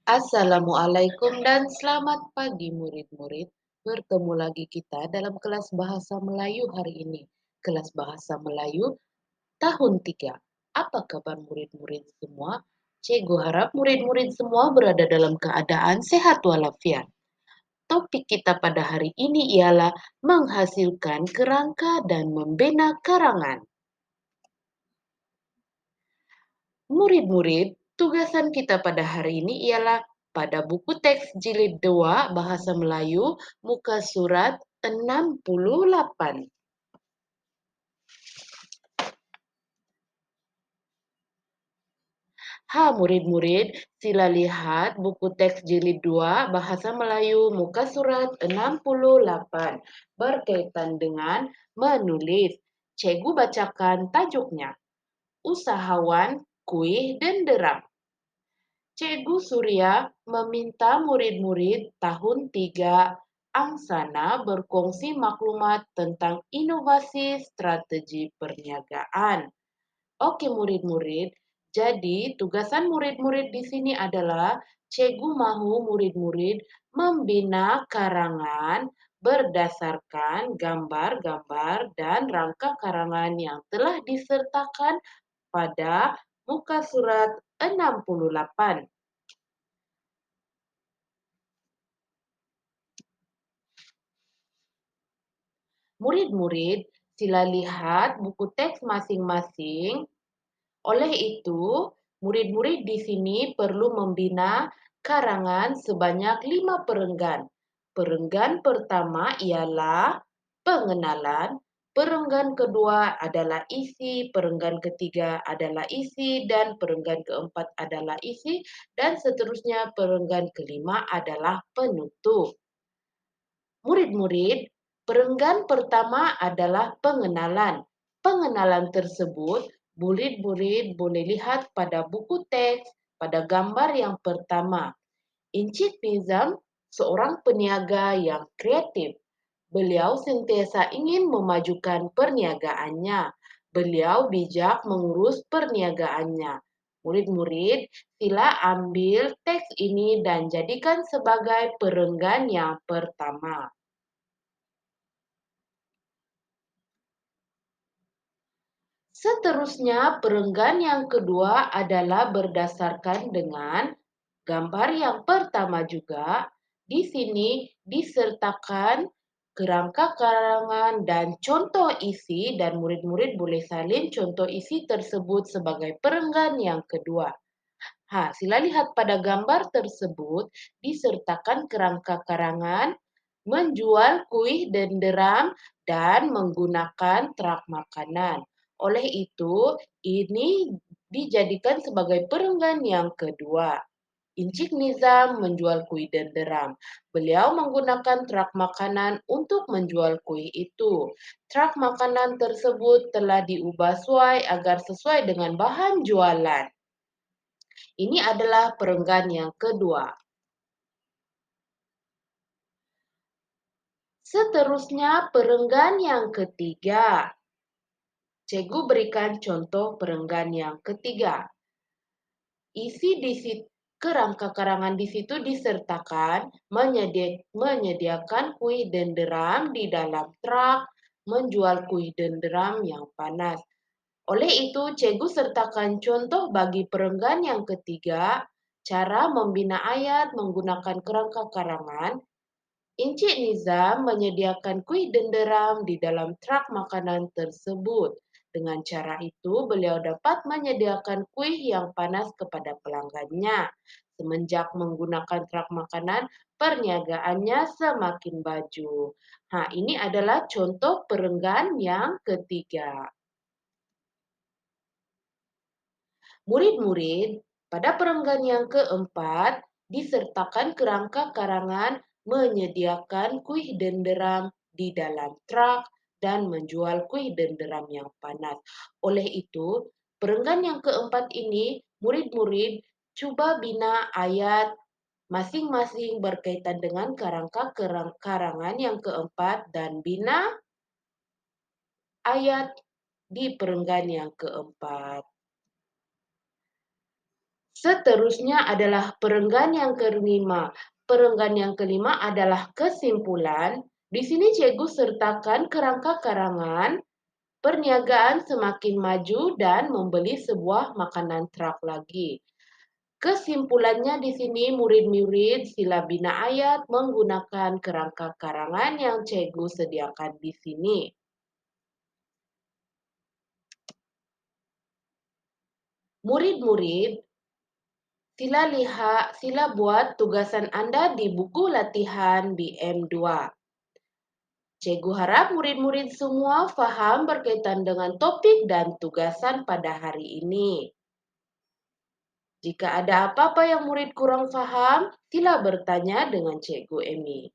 Assalamualaikum dan selamat pagi murid-murid. Bertemu lagi kita dalam kelas Bahasa Melayu hari ini. Kelas Bahasa Melayu tahun 3. Apa kabar murid-murid semua? Cikgu harap murid-murid semua berada dalam keadaan sehat walafiat. Topik kita pada hari ini ialah menghasilkan kerangka dan membina karangan. Murid-murid, tugasan kita pada hari ini ialah pada buku teks jilid 2 Bahasa Melayu muka surat 68. Murid-murid, sila lihat buku teks jilid 2 Bahasa Melayu muka surat 68 berkaitan dengan menulis. Cikgu bacakan tajuknya. Usahawan kuih denderang. Cikgu Surya meminta murid-murid tahun 3 Angsana berkongsi maklumat tentang inovasi strategi perniagaan. Oke murid-murid, jadi tugasan murid-murid di sini adalah Cikgu mahu murid-murid membina karangan berdasarkan gambar-gambar dan rangka karangan yang telah disertakan pada muka surat 68. Murid-murid, sila lihat buku teks masing-masing. Oleh itu, murid-murid di sini perlu membina karangan sebanyak 5 perenggan. Perenggan pertama ialah pengenalan, perenggan kedua adalah isi, perenggan ketiga adalah isi, dan perenggan keempat adalah isi, dan seterusnya perenggan kelima adalah penutup. Murid-murid, perenggan pertama adalah pengenalan. Pengenalan tersebut murid-murid boleh lihat pada buku teks pada gambar yang pertama. Encik Nizam seorang peniaga yang kreatif. Beliau sentiasa ingin memajukan perniagaannya. Beliau bijak mengurus perniagaannya. Murid-murid, sila ambil teks ini dan jadikan sebagai perenggan yang pertama. Seterusnya, perenggan yang kedua adalah berdasarkan dengan gambar yang pertama juga. Di sini disertakan kerangka karangan dan contoh isi dan murid-murid boleh salin contoh isi tersebut sebagai perenggan yang kedua. Sila lihat pada gambar tersebut disertakan kerangka karangan, menjual kuih denderang dan menggunakan truk makanan. Oleh itu, ini dijadikan sebagai perenggan yang kedua. Encik Nizam menjual kuih denderang. Beliau menggunakan truk makanan untuk menjual kuih itu. Truk makanan tersebut telah diubah agar sesuai dengan bahan jualan. Ini adalah perenggan yang kedua. Seterusnya perenggan yang ketiga. Cikgu berikan contoh perenggan yang ketiga. Isi di kerangka karangan di situ disertakan menyediakan kuih denderang di dalam truk, menjual kuih denderang yang panas. Oleh itu, Cikgu sertakan contoh bagi perenggan yang ketiga, cara membina ayat menggunakan kerangka karangan. Encik Nizam menyediakan kuih denderang di dalam truk makanan tersebut. Dengan cara itu, beliau dapat menyediakan kuih yang panas kepada pelanggannya. Semenjak menggunakan truk makanan, perniagaannya semakin maju. Ini adalah contoh perenggan yang ketiga. Murid-murid, pada perenggan yang keempat, disertakan kerangka karangan menyediakan kuih denderang di dalam truk dan menjual kuih denderang yang panas. Oleh itu, perenggan yang keempat ini, murid-murid coba bina ayat masing-masing berkaitan dengan kerangka karangan yang keempat dan bina ayat di perenggan yang keempat. Seterusnya adalah perenggan yang kelima. Perenggan yang kelima adalah kesimpulan. Di sini cikgu sertakan kerangka karangan, perniagaan semakin maju dan membeli sebuah makanan truk lagi. Kesimpulannya di sini murid-murid sila bina ayat menggunakan kerangka karangan yang cikgu sediakan di sini. Murid-murid, sila buat tugasan Anda di buku latihan BM2. Cikgu harap murid-murid semua paham berkaitan dengan topik dan tugasan pada hari ini. Jika ada apa-apa yang murid kurang paham, sila bertanya dengan Cikgu Emi.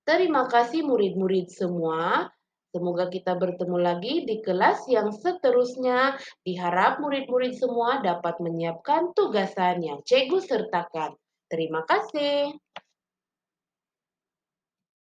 Terima kasih murid-murid semua. Semoga kita bertemu lagi di kelas yang seterusnya. Diharap murid-murid semua dapat menyiapkan tugasan yang Cikgu sertakan. Terima kasih.